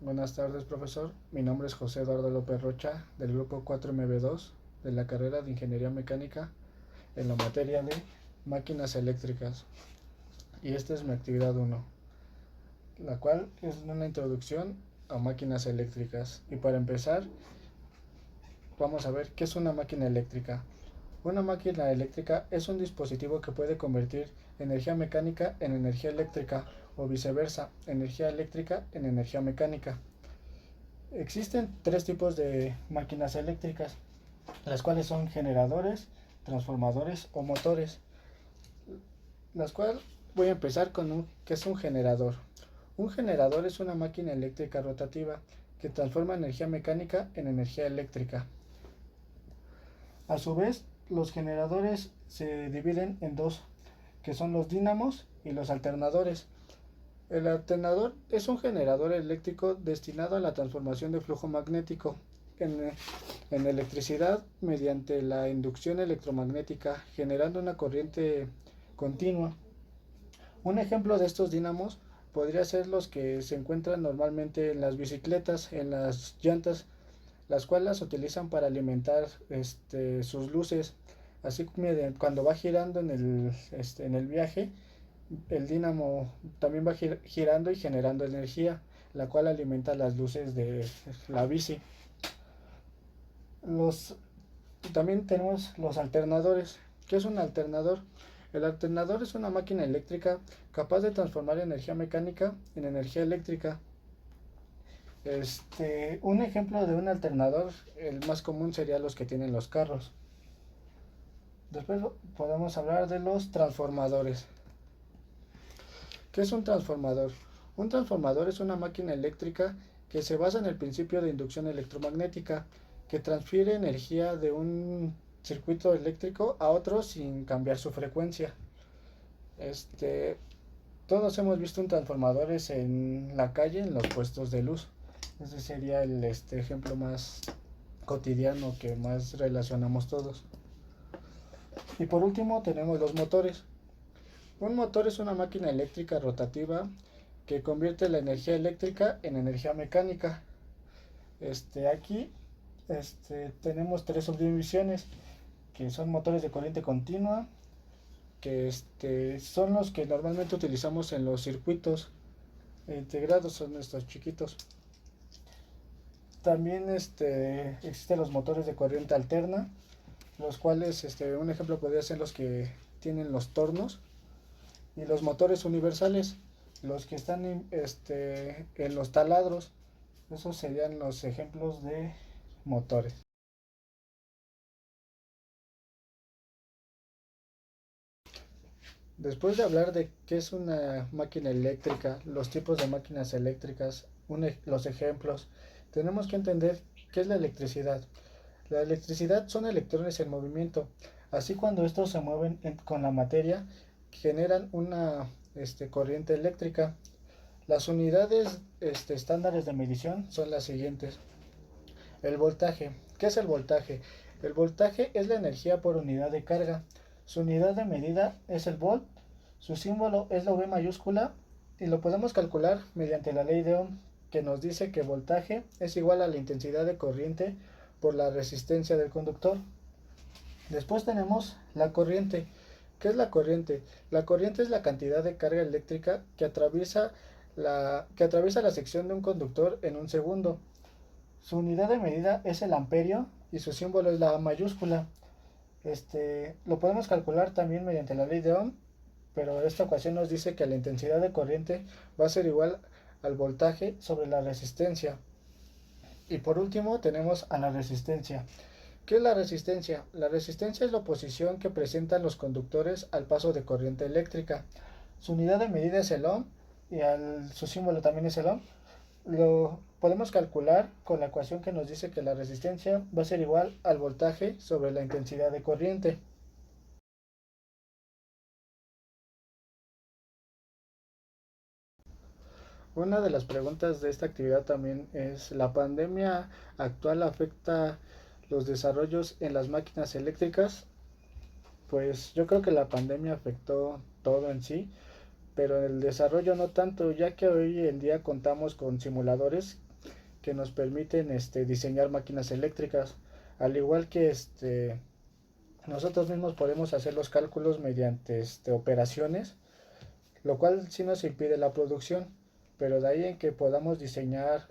Buenas tardes, profesor. Mi nombre es José Eduardo López Rocha, del grupo 4MB2 de la carrera de Ingeniería Mecánica en la materia de máquinas eléctricas. Y esta es mi actividad 1, la cual es una introducción a máquinas eléctricas. Y para empezar, vamos a ver qué es una máquina eléctrica. Una máquina eléctrica es un dispositivo que puede convertir energía mecánica en energía eléctrica o viceversa, energía eléctrica en energía mecánica. Existen tres tipos de máquinas eléctricas, las cuales son generadores, transformadores o motores. Las cuales voy a empezar con qué es un generador. Un generador es una máquina eléctrica rotativa que transforma energía mecánica en energía eléctrica. A su vez, los generadores se dividen en dos, que son los dínamos y los alternadores. El alternador es un generador eléctrico destinado a la transformación de flujo magnético en electricidad mediante la inducción electromagnética, generando una corriente continua. Un ejemplo de estos dínamos podría ser los que se encuentran normalmente en las bicicletas, en las llantas, las cuales las utilizan para alimentar sus luces. Así que cuando va girando en el viaje, el dínamo también va girando y generando energía, la cual alimenta las luces de la bici. Los, También tenemos los alternadores. ¿Qué es un alternador? El alternador es una máquina eléctrica capaz de transformar energía mecánica en energía eléctrica. Un ejemplo de un alternador, el más común sería los que tienen los carros. Después podemos hablar de los transformadores. ¿Qué es un transformador? Un transformador es una máquina eléctrica que se basa en el principio de inducción electromagnética, que transfiere energía de un circuito eléctrico a otro sin cambiar su frecuencia. Todos hemos visto un transformadores en la calle, en los puestos de luz. Ese sería el ejemplo más cotidiano que más relacionamos todos. Y por último tenemos los motores. Un motor es una máquina eléctrica rotativa que convierte la energía eléctrica en energía mecánica. Aquí tenemos tres subdivisiones, que son motores de corriente continua, que son los que normalmente utilizamos en los circuitos integrados, son estos chiquitos. También existen los motores de corriente alterna, los cuales un ejemplo podría ser los que tienen los tornos, y los motores universales, los que están en los taladros. Esos serían los ejemplos de motores. Después de hablar de qué es una máquina eléctrica, los tipos de máquinas eléctricas, los ejemplos, tenemos que entender qué es la electricidad. La electricidad son electrones en movimiento. Así, cuando estos se mueven con la materia, generan una corriente eléctrica. Las unidades estándares de medición son las siguientes. El voltaje. ¿Qué es el voltaje? El voltaje es la energía por unidad de carga. Su unidad de medida es el volt. Su símbolo es la V mayúscula y lo podemos calcular mediante la ley de Ohm, que nos dice que voltaje es igual a la intensidad de corriente por la resistencia del conductor. Después tenemos la corriente. ¿Qué es la corriente? La corriente es la cantidad de carga eléctrica que atraviesa la sección de un conductor en un segundo. Su unidad de medida es el amperio y su símbolo es la A mayúscula. Lo podemos calcular también mediante la ley de Ohm, pero esta ocasión nos dice que la intensidad de corriente va a ser igual al voltaje sobre la resistencia. Y por último tenemos a la resistencia. ¿Qué es la resistencia? La resistencia es la oposición que presentan los conductores al paso de corriente eléctrica. Su unidad de medida es el ohm y su símbolo también es el ohm. Lo podemos calcular con la ecuación que nos dice que la resistencia va a ser igual al voltaje sobre la intensidad de corriente. Una de las preguntas de esta actividad también es: ¿la pandemia actual afecta los desarrollos en las máquinas eléctricas? Pues yo creo que la pandemia afectó todo en sí, pero el desarrollo no tanto, ya que hoy en día contamos con simuladores que nos permiten diseñar máquinas eléctricas, al igual que nosotros mismos podemos hacer los cálculos mediante operaciones, lo cual sí nos impide la producción, pero de ahí en que podamos diseñar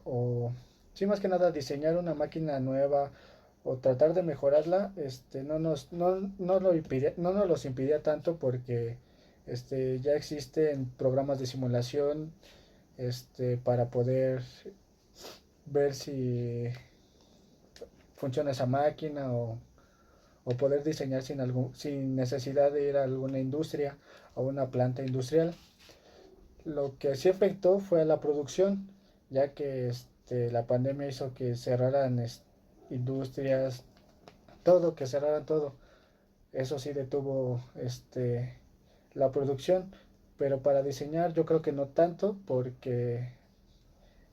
o sí, más que nada diseñar una máquina nueva o tratar de mejorarla, no nos los impidía tanto, porque ya existen programas de simulación para poder ver si funciona esa máquina, o poder diseñar sin necesidad de ir a alguna industria o una planta industrial. Lo que sí afectó fue a la producción, ya que la pandemia hizo que cerraran industrias, todo, que cerraran todo. Eso sí detuvo la producción, pero para diseñar yo creo que no tanto, porque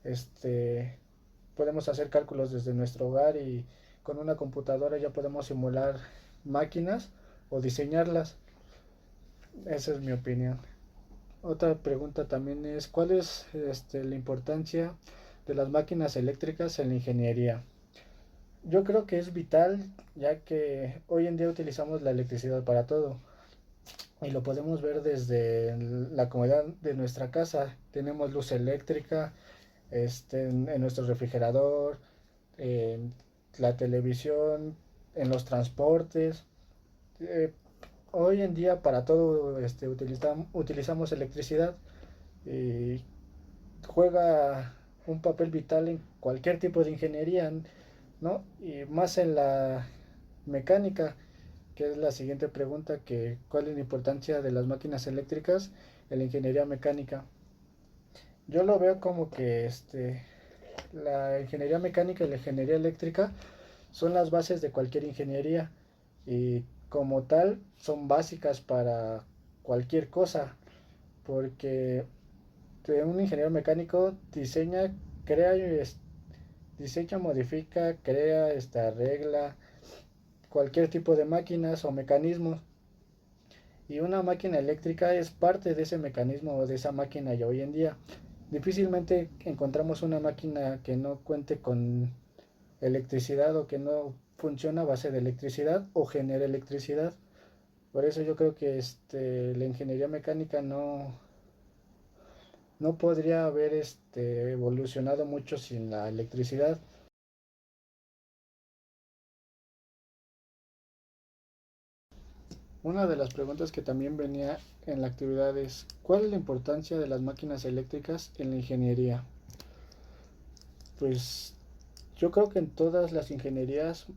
este podemos hacer cálculos desde nuestro hogar, y con una computadora ya podemos simular máquinas o diseñarlas. Esa es mi opinión. Otra pregunta también es, ¿cuál es la importancia de las máquinas eléctricas en la ingeniería? Yo creo que es vital, ya que hoy en día utilizamos la electricidad para todo, y lo podemos ver desde la comodidad de nuestra casa. Tenemos luz eléctrica en nuestro refrigerador, en la televisión, en los transportes. Eh, Hoy en día para todo utilizamos electricidad, y juega un papel vital en cualquier tipo de ingeniería, ¿no? Y más en la mecánica, que es la siguiente pregunta, que ¿cuál es la importancia de las máquinas eléctricas en la ingeniería mecánica? Yo lo veo como que la ingeniería mecánica y la ingeniería eléctrica son las bases de cualquier ingeniería, y como tal son básicas para cualquier cosa, porque un ingeniero mecánico crea, diseña, modifica, crea, arregla cualquier tipo de máquinas o mecanismos, y una máquina eléctrica es parte de ese mecanismo o de esa máquina. Y hoy en día difícilmente encontramos una máquina que no cuente con electricidad, o que no funciona a base de electricidad o genere electricidad. Por eso yo creo que la ingeniería mecánica no podría haber evolucionado mucho sin la electricidad. Una de las preguntas que también venía en la actividad es, ¿cuál es la importancia de las máquinas eléctricas en la ingeniería? Pues yo creo que en todas las ingenierías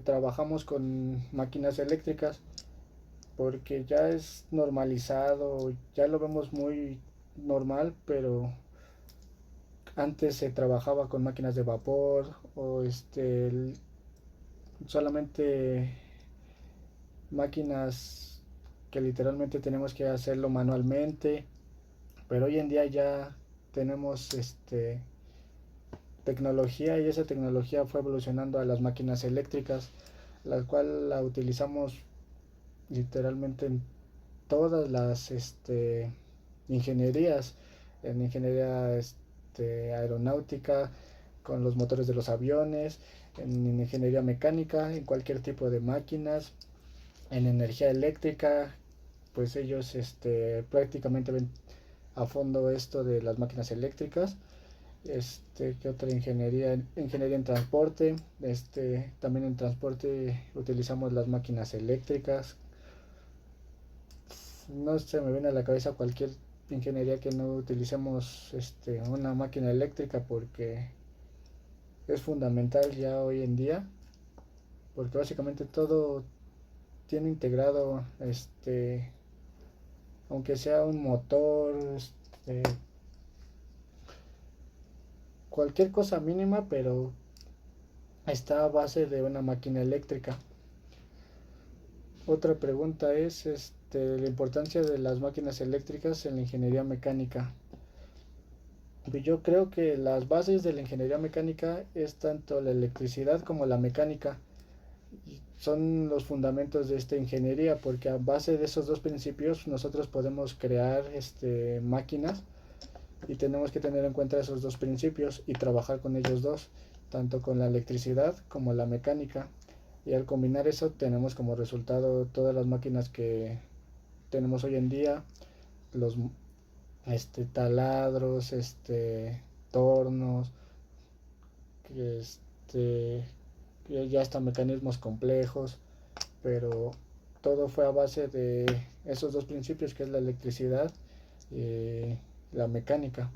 trabajamos con máquinas eléctricas, porque ya es normalizado, ya lo vemos muy normal, pero antes se trabajaba con máquinas de vapor, o solamente máquinas que literalmente tenemos que hacerlo manualmente. Pero hoy en día ya tenemos tecnología, y esa tecnología fue evolucionando a las máquinas eléctricas, la cual la utilizamos literalmente en todas las ingenierías, en ingeniería aeronáutica, con los motores de los aviones, en ingeniería mecánica, en cualquier tipo de máquinas, en energía eléctrica. Pues ellos prácticamente ven a fondo esto de las máquinas eléctricas. ¿Qué otra ingeniería? Ingeniería en transporte. También en transporte utilizamos las máquinas eléctricas. No se me viene a la cabeza cualquier ingeniería que no utilicemos una máquina eléctrica, porque es fundamental ya hoy en día, porque básicamente todo tiene integrado, aunque sea un motor, cualquier cosa mínima, pero está a base de una máquina eléctrica. Otra pregunta es la importancia de las máquinas eléctricas en la ingeniería mecánica. Yo creo que las bases de la ingeniería mecánica es tanto la electricidad como la mecánica. Son los fundamentos de esta ingeniería, porque a base de esos dos principios nosotros podemos crear máquinas Y tenemos que tener en cuenta esos dos principios y trabajar con ellos dos, tanto con la electricidad como la mecánica. Y al combinar eso tenemos como resultado todas las máquinas que tenemos hoy en día, los taladros, tornos, este, ya hasta mecanismos complejos, pero todo fue a base de esos dos principios que es la electricidad y la mecánica.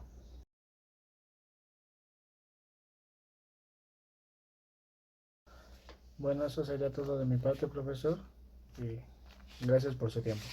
Bueno, eso sería todo de mi parte, profesor, y gracias por su tiempo.